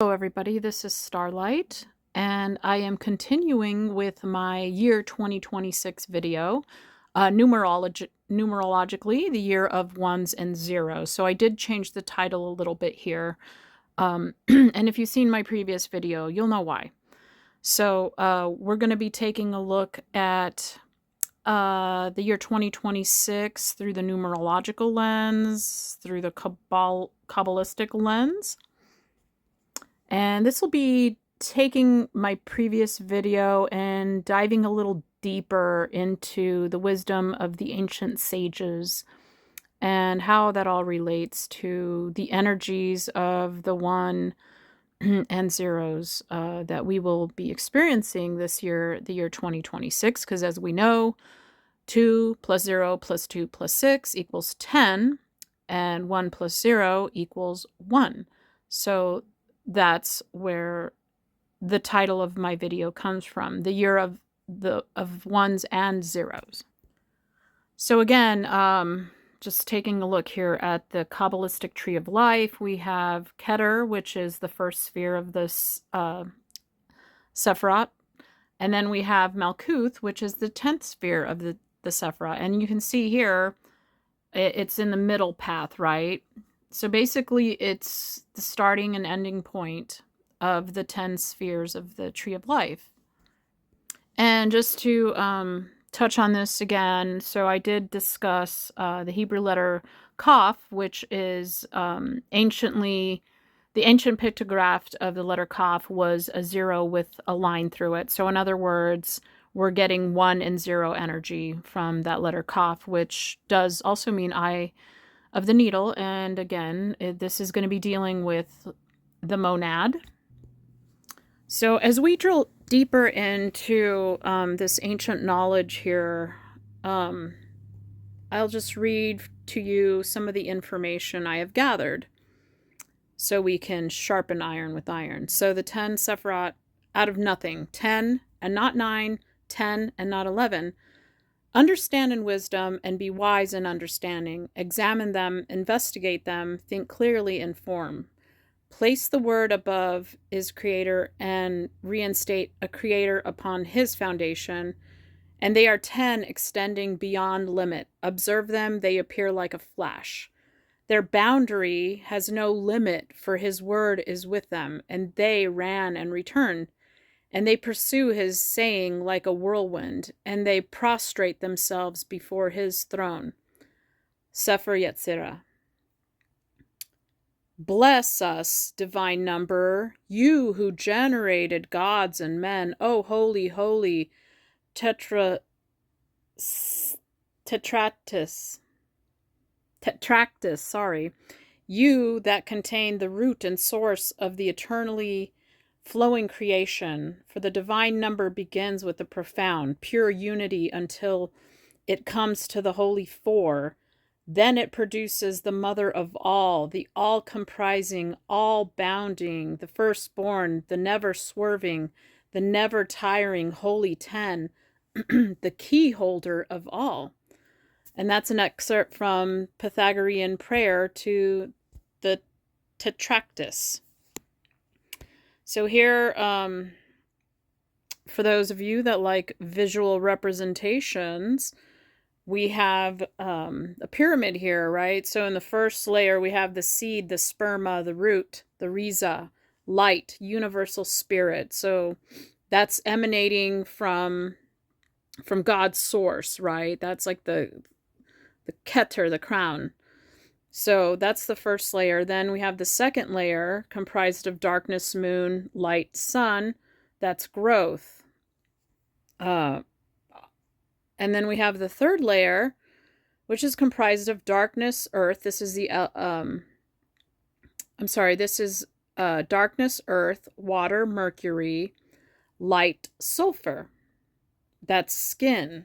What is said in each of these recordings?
Hello everybody, this is Starlight, and I am continuing with my year 2026 video, numerologically, the year of ones and zeros. So I did change the title a little bit here, and if you've seen my previous video, you'll know why. So we're going to be taking a look at the year 2026 through the numerological lens, through the Kabbalistic lens. And this will be taking my previous video and diving a little deeper into the wisdom of the ancient sages and how that all relates to the energies of the one and zeros that we will be experiencing this year, the year 2026. Because as we know, 2 plus 0 plus 2 plus 6 equals 10, and 1 plus 0 equals 1. So that's where the title of my video comes from, the year of ones and zeros. So again, just taking a look here at the Kabbalistic tree of life, we have Keter, which is the first sphere of this Sephiroth, and then we have Malkuth, which is the 10th sphere of the Sephiroth. And you can see here, it's in the middle path, right? So basically, it's the starting and ending point of the 10 spheres of the Tree of Life. And just to touch on this again, so I did discuss the Hebrew letter Kaf, which is the ancient pictograph of the letter Kaf was a 0 with a line through it. So in other words, we're getting 1 and 0 energy from that letter Kaf, which does also mean eye of the needle. And again, this is going to be dealing with the monad. So as we drill deeper into this ancient knowledge here, I'll just read to you some of the information I have gathered so we can sharpen iron with iron. So the 10 Sephiroth out of nothing, 10 and not 9, 10 and not 11. Understand in wisdom and be wise in understanding. Examine them, investigate them, think clearly and form. Place the word above is creator and reinstate a creator upon his foundation. And they are 10 extending beyond limit. Observe them, they appear like a flash. Their boundary has no limit, for his word is with them, and they ran and returned. And they pursue his saying like a whirlwind, and they prostrate themselves before his throne. Sefer Yetzirah. Bless us, divine number, you who generated gods and men, O holy, holy Tetractus, you that contain the root and source of the eternally flowing creation, for the divine number begins with the profound, pure unity until it comes to the holy four. Then it produces the mother of all, the all-comprising, all-bounding, the firstborn, the never-swerving, the never-tiring holy 10, the key holder of all. And that's an excerpt from Pythagorean prayer to the Tetractus. So here, for those of you that like visual representations, we have a pyramid here, right? So in the first layer, we have the seed, the sperma, the root, the rhiza, light, universal spirit. So that's emanating from God's source, right? That's like the Keter, the crown. So that's the first layer. Then we have the second layer comprised of darkness, moon, light, sun. That's growth. And then we have the third layer, which is comprised of darkness, earth. This is the, darkness, earth, water, mercury, light, sulfur. That's skin.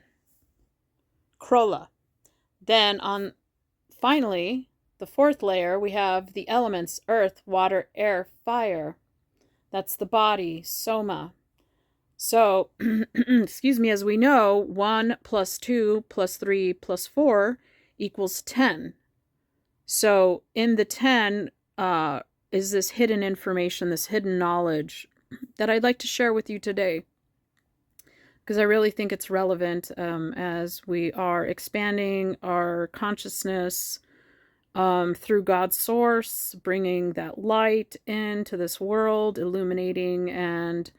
Krola. Then finally, the fourth layer, we have the elements, earth, water, air, fire. That's the body, soma. So, excuse me, as we know, 1 plus 2 plus 3 plus 4 equals 10. So in the 10, is this hidden information, this hidden knowledge that I'd like to share with you today, because I really think it's relevant as we are expanding our consciousness through God's source, bringing that light into this world, illuminating and,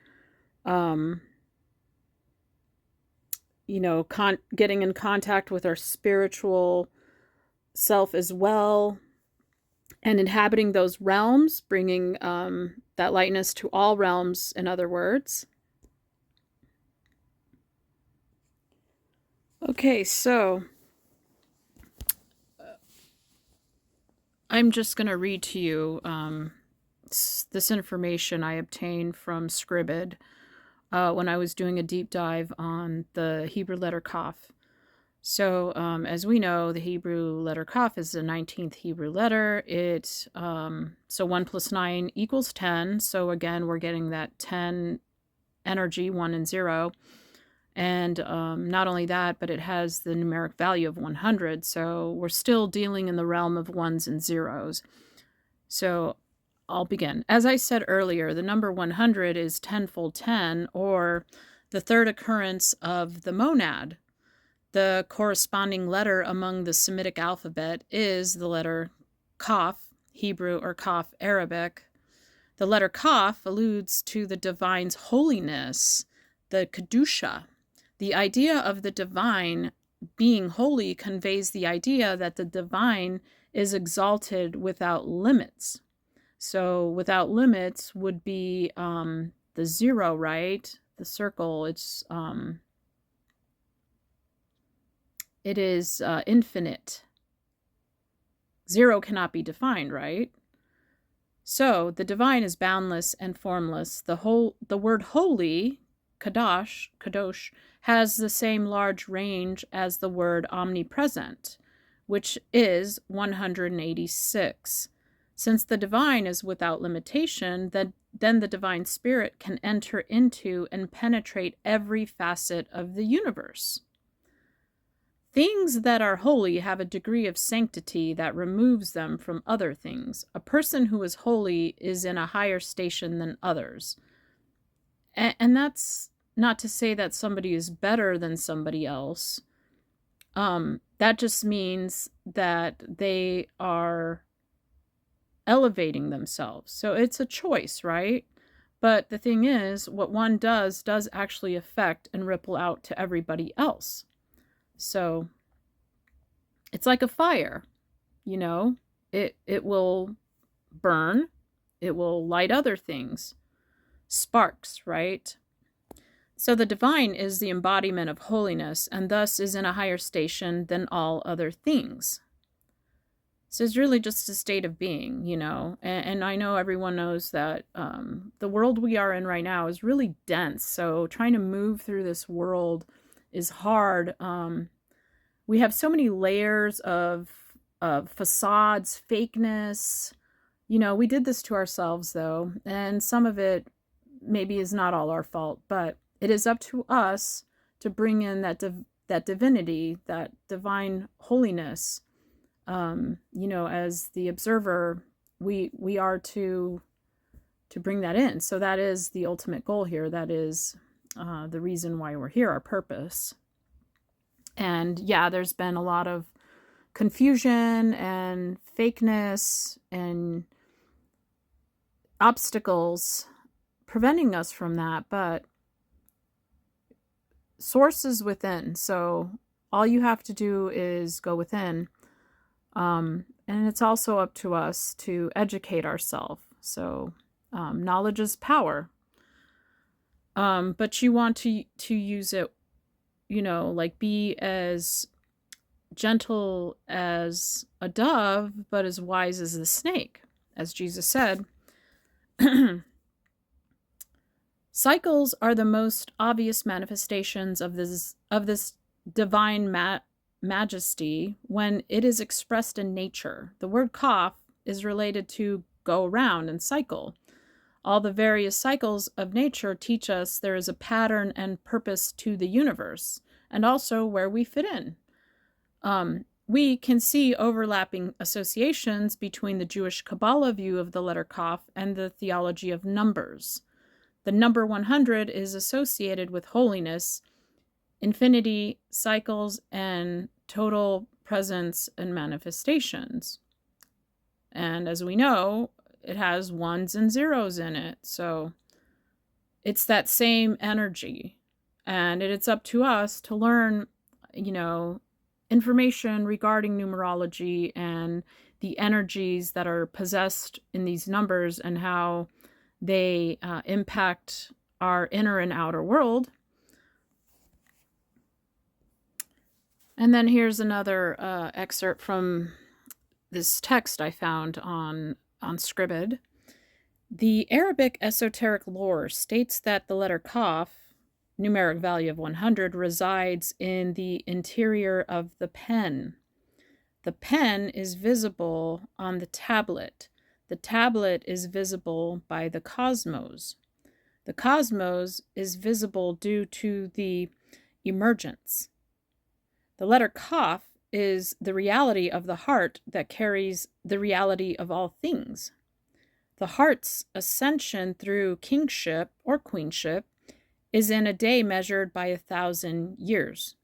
getting in contact with our spiritual self as well, and inhabiting those realms, bringing that lightness to all realms, in other words. Okay, so I'm just going to read to you this information I obtained from Scribd when I was doing a deep dive on the Hebrew letter Kaf. So as we know, the Hebrew letter Kaf is the 19th Hebrew letter. So 1 plus 9 equals 10. So again, we're getting that 10 energy, 1 and 0. And not only that, but it has the numeric value of 100. So we're still dealing in the realm of ones and zeros. So I'll begin. As I said earlier, the number 100 is tenfold 10, or the third occurrence of the monad. The corresponding letter among the Semitic alphabet is the letter Kaf, Hebrew, or Kaf, Arabic. The letter Kaf alludes to the divine's holiness, the Kedusha. The idea of the divine being holy conveys the idea that the divine is exalted without limits. So without limits would be the 0, right? The circle, it is infinite. 0 cannot be defined, right? So the divine is boundless and formless. The word holy, kadosh, has the same large range as the word omnipresent, which is 186. Since the divine is without limitation, then the divine spirit can enter into and penetrate every facet of the universe. Things that are holy have a degree of sanctity that removes them from other things. A person who is holy is in a higher station than others. And that's not to say that somebody is better than somebody else. That just means that they are elevating themselves. So it's a choice, right? But the thing is, what one does actually affect and ripple out to everybody else. So it's like a fire, it will burn, it will light other things, sparks, right? So the divine is the embodiment of holiness and thus is in a higher station than all other things. So it's really just a state of being, and I know everyone knows that the world we are in right now is really dense. So trying to move through this world is hard. We have so many layers of facades, fakeness. We did this to ourselves, though, and some of it maybe is not all our fault, but it is up to us to bring in that divinity, that divine holiness. As the observer, we are to bring that in. So that is the ultimate goal here. That is the reason why we're here, our purpose. And yeah, there's been a lot of confusion and fakeness and obstacles preventing us from that, but source is within. So all you have to do is go within. And it's also up to us to educate ourselves. So knowledge is power. But you want to use it, like be as gentle as a dove, but as wise as the snake. As Jesus said, cycles are the most obvious manifestations of this divine majesty when it is expressed in nature. The word kaf is related to go around and cycle. All the various cycles of nature teach us there is a pattern and purpose to the universe, and also where we fit in. we can see overlapping associations between the Jewish Kabbalah view of the letter Kaf and the theology of numbers. The number 100 is associated with holiness, infinity, cycles, and total presence and manifestations. And as we know, it has ones and zeros in it. So it's that same energy. And it's up to us to learn, information regarding numerology and the energies that are possessed in these numbers and how they impact our inner and outer world. And then here's another excerpt from this text I found on Scribd. The Arabic esoteric lore states that the letter Kaf, numeric value of 100, resides in the interior of the pen. The pen is visible on the tablet. The tablet is visible by the cosmos. The cosmos is visible due to the emergence. The letter Kaf is the reality of the heart that carries the reality of all things. The heart's ascension through kingship or queenship is in a day measured by 1,000 years.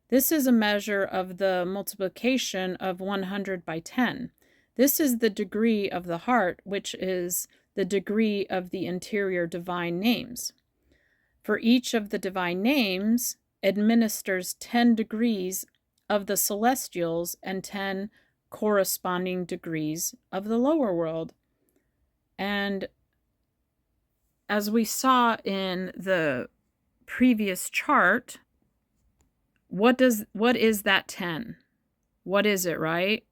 This is a measure of the multiplication of 100 by 10. This is the degree of the heart, which is the degree of the interior divine names. For each of the divine names administers 10 degrees of the celestials and 10 corresponding degrees of the lower world. And as we saw in the previous chart, what is that 10? What is it, right?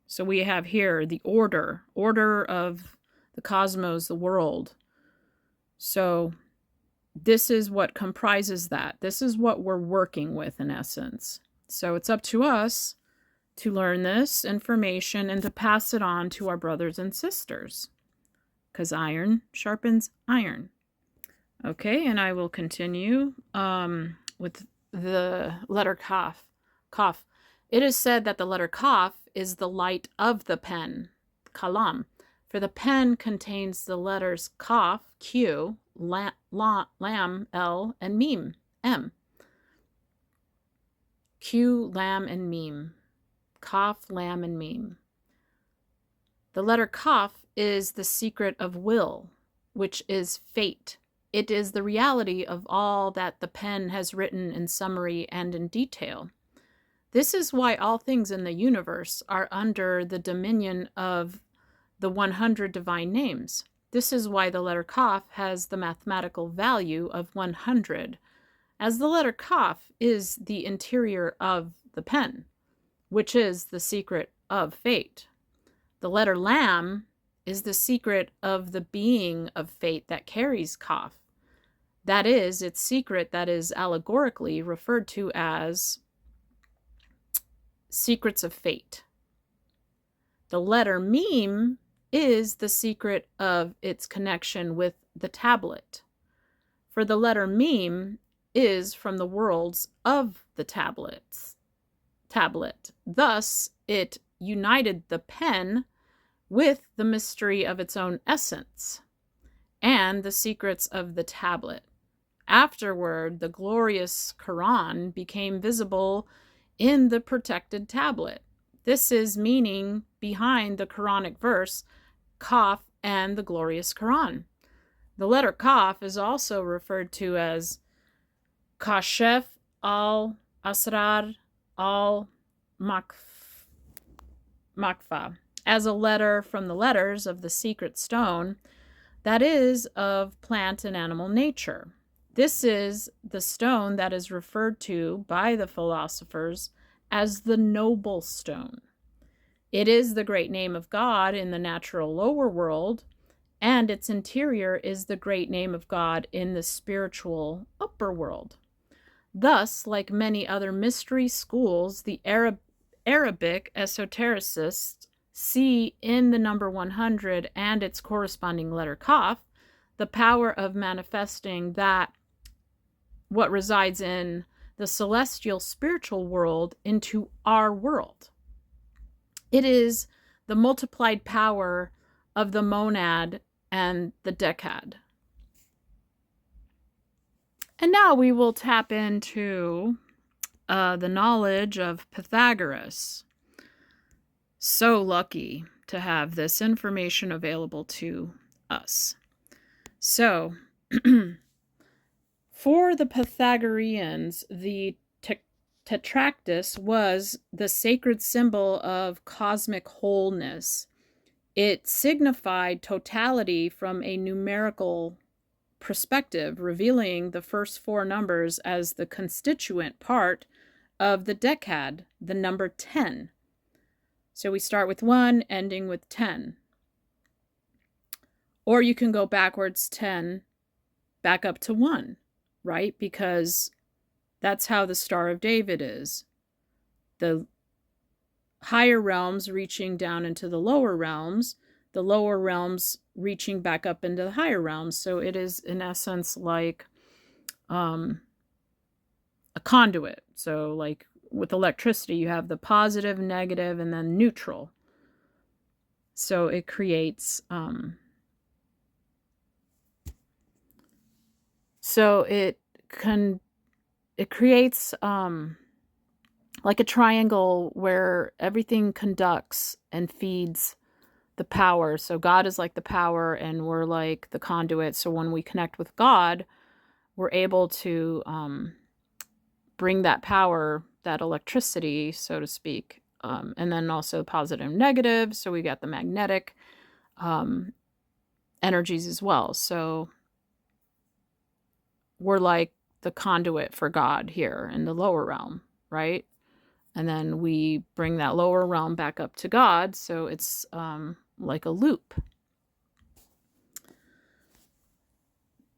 So we have here the order of the cosmos, the world. So this is what comprises that. This is what we're working with in essence. So it's up to us to learn this information and to pass it on to our brothers and sisters, because iron sharpens iron. Okay, and I will continue with the letter Kaf. Kaf. It is said that the letter Kaf is the light of the pen, kalam, for the pen contains the letters Kaf, Q, lam, L, and meme, M. Q, lam, and meme. Kaf, lam, and meme. The letter Kaf is the secret of will, which is fate. It is the reality of all that the pen has written in summary and in detail. This is why all things in the universe are under the dominion of the 100 divine names. This is why the letter Kaf has the mathematical value of 100, as the letter Kaf is the interior of the pen, which is the secret of fate. The letter Lam is the secret of the being of fate that carries Kaf. That is its secret that is allegorically referred to as secrets of fate. The letter Meme is the secret of its connection with the tablet. For the letter Meme is from the worlds of the tablet. Thus, it united the pen with the mystery of its own essence and the secrets of the tablet. Afterward, the glorious Quran became visible in the protected tablet. This is meaning behind the Quranic verse, Kaf and the glorious Quran. The letter Kaf is also referred to as Kashef al-Asrar al-Makfa, as a letter from the letters of the secret stone that is of plant and animal nature. This is the stone that is referred to by the philosophers as the noble stone. It is the great name of God in the natural lower world, and its interior is the great name of God in the spiritual upper world. Thus, like many other mystery schools, the Arabic esotericists see in the number 100 and its corresponding letter Kaf the power of manifesting that what resides in the celestial spiritual world into our world. It is the multiplied power of the monad and the decad. And now we will tap into the knowledge of Pythagoras. So lucky to have this information available to us. So, for the Pythagoreans, the tetractys was the sacred symbol of cosmic wholeness. It signified totality from a numerical perspective, revealing the first four numbers as the constituent part of the decad, the number 10. So we start with 1, ending with 10. Or you can go backwards 10, back up to 1, right? Because that's how the Star of David is. The higher realms reaching down into the lower realms reaching back up into the higher realms. So it is, in essence, like a conduit. So like with electricity, you have the positive, negative, and then neutral. So it creates it creates like a triangle where everything conducts and feeds the power. So God is like the power and we're like the conduit. So when we connect with God, we're able to bring that power, that electricity, so to speak, and then also positive and negative. So we got the magnetic energies as well. So we're like the conduit for God here in the lower realm, right? And then we bring that lower realm back up to God. So it's like a loop.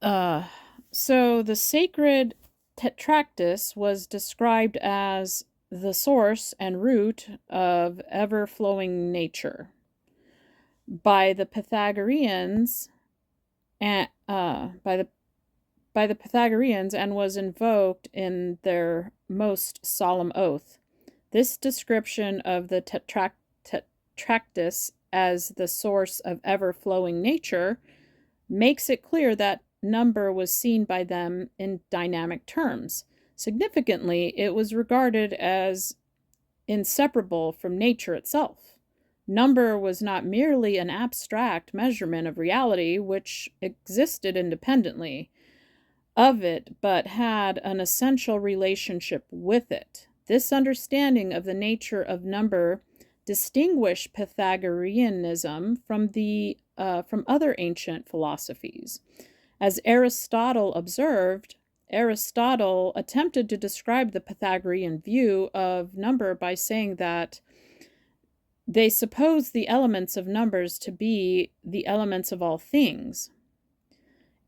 So the sacred tetractys was described as the source and root of ever-flowing nature by the Pythagoreans and was invoked in their most solemn oath. This description of the tetractys as the source of ever-flowing nature makes it clear that number was seen by them in dynamic terms. Significantly, it was regarded as inseparable from nature itself. Number was not merely an abstract measurement of reality which existed independently of it, but had an essential relationship with it. This understanding of the nature of number distinguished Pythagoreanism from other ancient philosophies. As Aristotle observed, Aristotle attempted to describe the Pythagorean view of number by saying that they suppose the elements of numbers to be the elements of all things.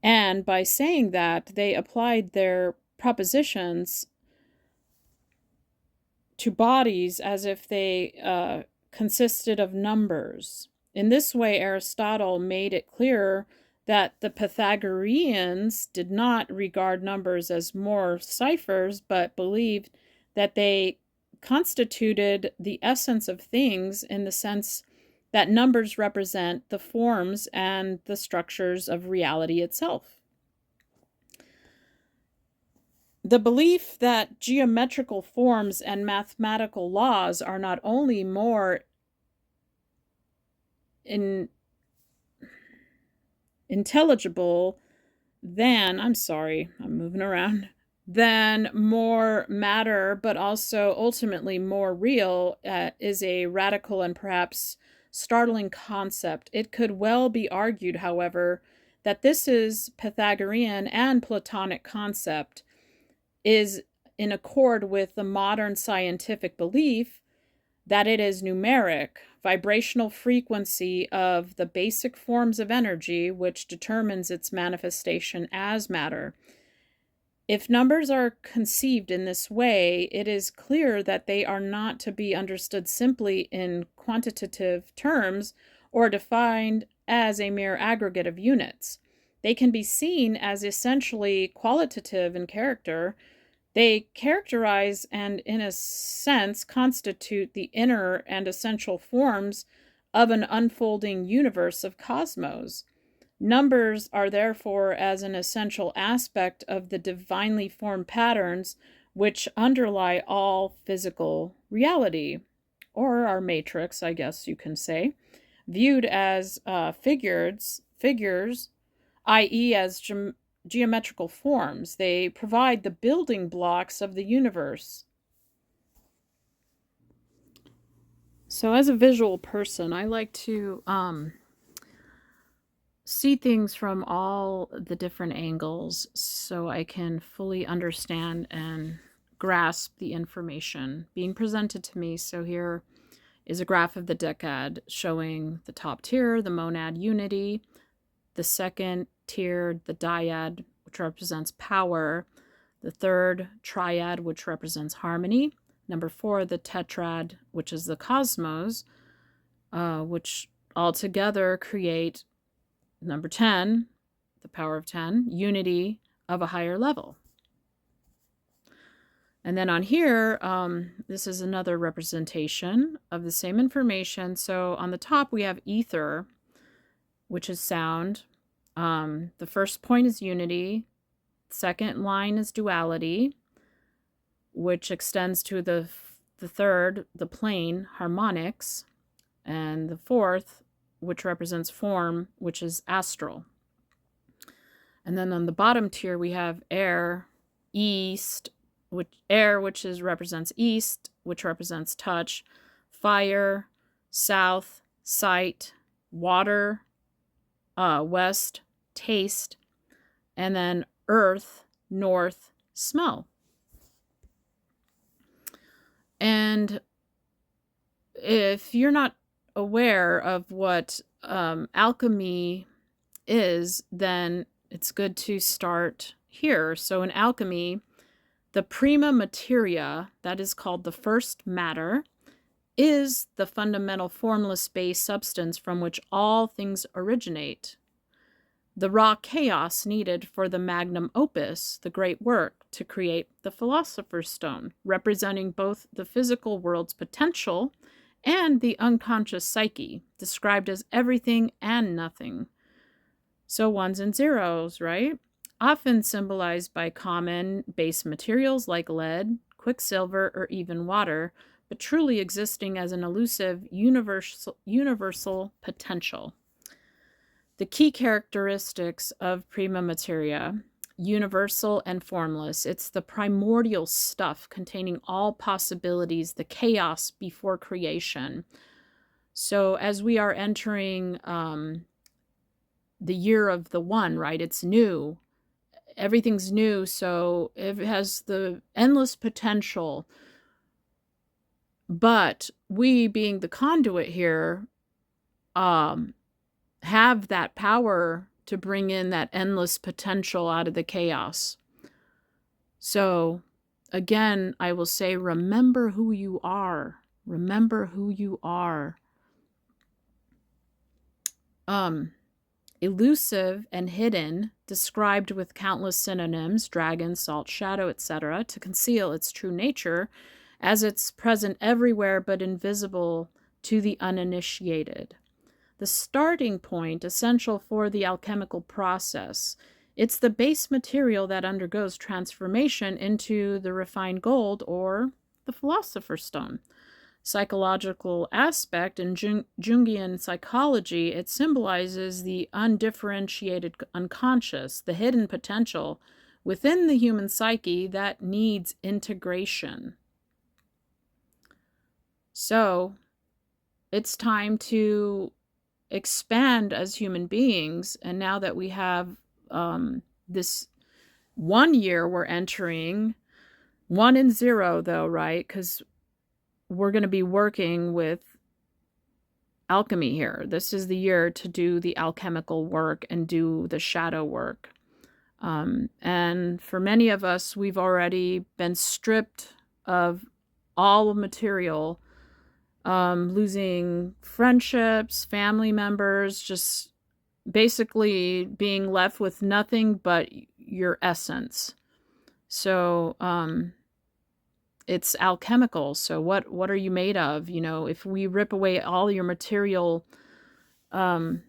And by saying that, they applied their propositions to bodies as if they consisted of numbers. In this way, Aristotle made it clear that the Pythagoreans did not regard numbers as more ciphers, but believed that they constituted the essence of things in the sense that numbers represent the forms and the structures of reality itself. The belief that geometrical forms and mathematical laws are not only more intelligible than, than more matter, but also ultimately more real, is a radical and perhaps startling concept. It could well be argued, however, that this is Pythagorean and Platonic concept is in accord with the modern scientific belief that it is numeric, vibrational frequency of the basic forms of energy, which determines its manifestation as matter. If numbers are conceived in this way, it is clear that they are not to be understood simply in quantitative terms or defined as a mere aggregate of units. They can be seen as essentially qualitative in character, They characterize and, in a sense, constitute the inner and essential forms of an unfolding universe of cosmos. Numbers are therefore as an essential aspect of the divinely formed patterns which underlie all physical reality, or our matrix, I guess you can say, viewed as figures, i.e., as geometrical forms. They provide the building blocks of the universe. So, as a visual person, I like to see things from all the different angles so I can fully understand and grasp the information being presented to me. So, here is a graph of the decad showing the top tier, the monad unity, the second tier, the dyad, which represents power, the third triad, which represents harmony, number 4, the tetrad, which is the cosmos, which altogether create number 10, the power of 10, unity of a higher level. And then on here, this is another representation of the same information. So on the top, we have ether, which is sound. The first point is unity. Second line is duality, which extends to the third, the plane, harmonics, and the fourth, which represents form, which is astral. And then on the bottom tier, we have air, east, which represents east, which represents touch, fire, south, sight, water, west, taste, and then earth, north, smell. And if you're not aware of what alchemy is, then it's good to start here. So in alchemy, the prima materia, that is called the first matter, is the fundamental formless base substance from which all things originate. The raw chaos needed for the magnum opus, the great work, to create the Philosopher's Stone, representing both the physical world's potential and the unconscious psyche, described as everything and nothing. So ones and zeros, right? Often symbolized by common base materials like lead, quicksilver, or even water, but truly existing as an elusive universal potential. The key characteristics of prima materia: universal and formless. It's the primordial stuff containing all possibilities, the chaos before creation. So as we are entering the year of the one, right? It's new. Everything's new, so it has the endless potential. But we, being the conduit here, have that power to bring in that endless potential out of the chaos. So, again, I will say, remember who you are. Remember who you are. Elusive and hidden, described with countless synonyms, dragon, salt, shadow, etc., to conceal its true nature, as it's present everywhere but invisible to the uninitiated. The starting point essential for the alchemical process. It's the base material that undergoes transformation into the refined gold or the Philosopher's Stone. Psychological aspect in Jungian psychology, it symbolizes the undifferentiated unconscious, the hidden potential within the human psyche that needs integration. So it's time to expand as human beings. And now that we have this 1 year we're entering, 1 and 0 though, right? Because we're going to be working with alchemy here. This is the year to do the alchemical work and do the shadow work. And for many of us, we've already been stripped of all material, losing friendships, family members, just basically being left with nothing but your essence. So it's alchemical. So what are you made of? You know, if we rip away all your material, um,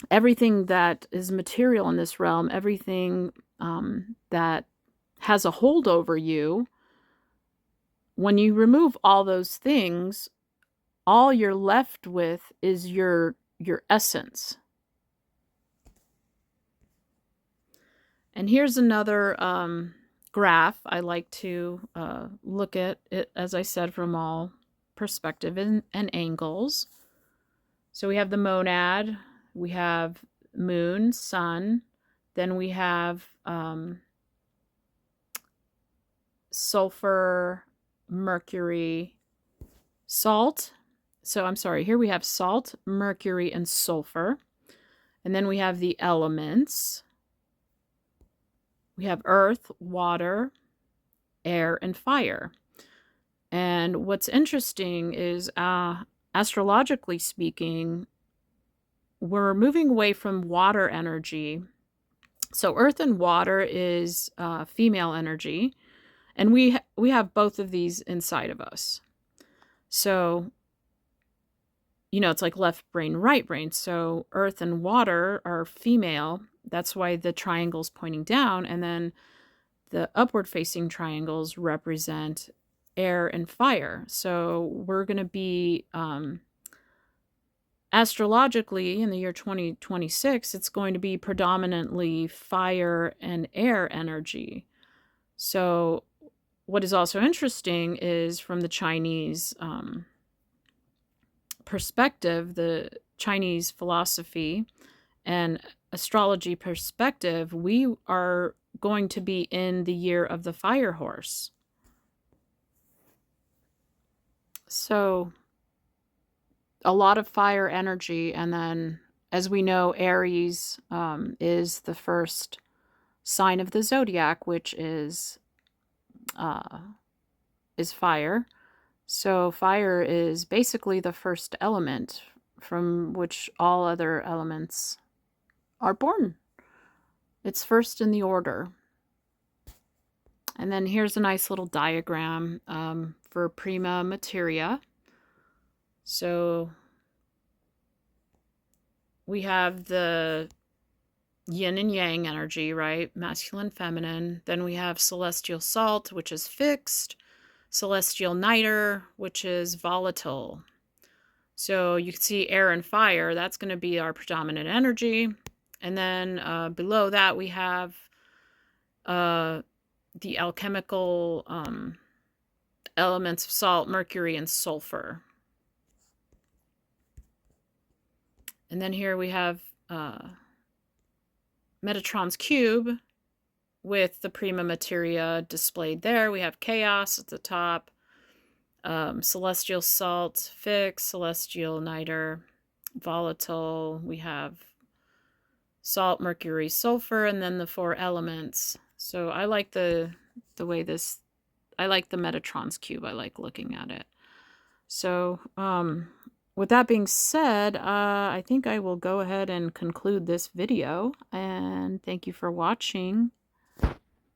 everything that is material in this realm, everything that has a hold over you, when you remove all those things, all you're left with is your essence. And here's another graph. I like to look at it, as I said, from all perspective and angles. So we have the monad, we have moon, sun, then we have sulfur, mercury, salt. So I'm sorry, here we have salt, mercury, and sulfur. And then we have the elements. We have earth, water, air, and fire. And what's interesting is, astrologically speaking, we're moving away from water energy. So earth and water is female energy, and we have both of these inside of us. So, you know, it's like left brain, right brain. So earth and water are female. That's why the triangle's pointing down, and then the upward facing triangles represent air and fire. So we're going to be astrologically in the year 2026, it's going to be predominantly fire and air energy. So what is also interesting is from the Chinese perspective, the Chinese philosophy and astrology perspective, we are going to be in the year of the fire horse. So a lot of fire energy, and then, as we know, Aries is the first sign of the zodiac, which is fire. So fire is basically the first element from which all other elements are born. It's first in the order. And then here's a nice little diagram for prima materia. So we have the yin and yang energy, right? Masculine, feminine. Then we have celestial salt, which is fixed. Celestial niter, which is volatile. So you can see air and fire. That's going to be our predominant energy. And then below that, we have the alchemical elements of salt, mercury, and sulfur. And then here we have Metatron's cube with the prima materia displayed there. We have chaos at the top, celestial salt, fixed, celestial niter, volatile. We have salt, mercury, sulfur, and then the four elements. So I like the way this, I like the Metatron's cube. I like looking at it. So with that being said, I think I will go ahead and conclude this video, and thank you for watching.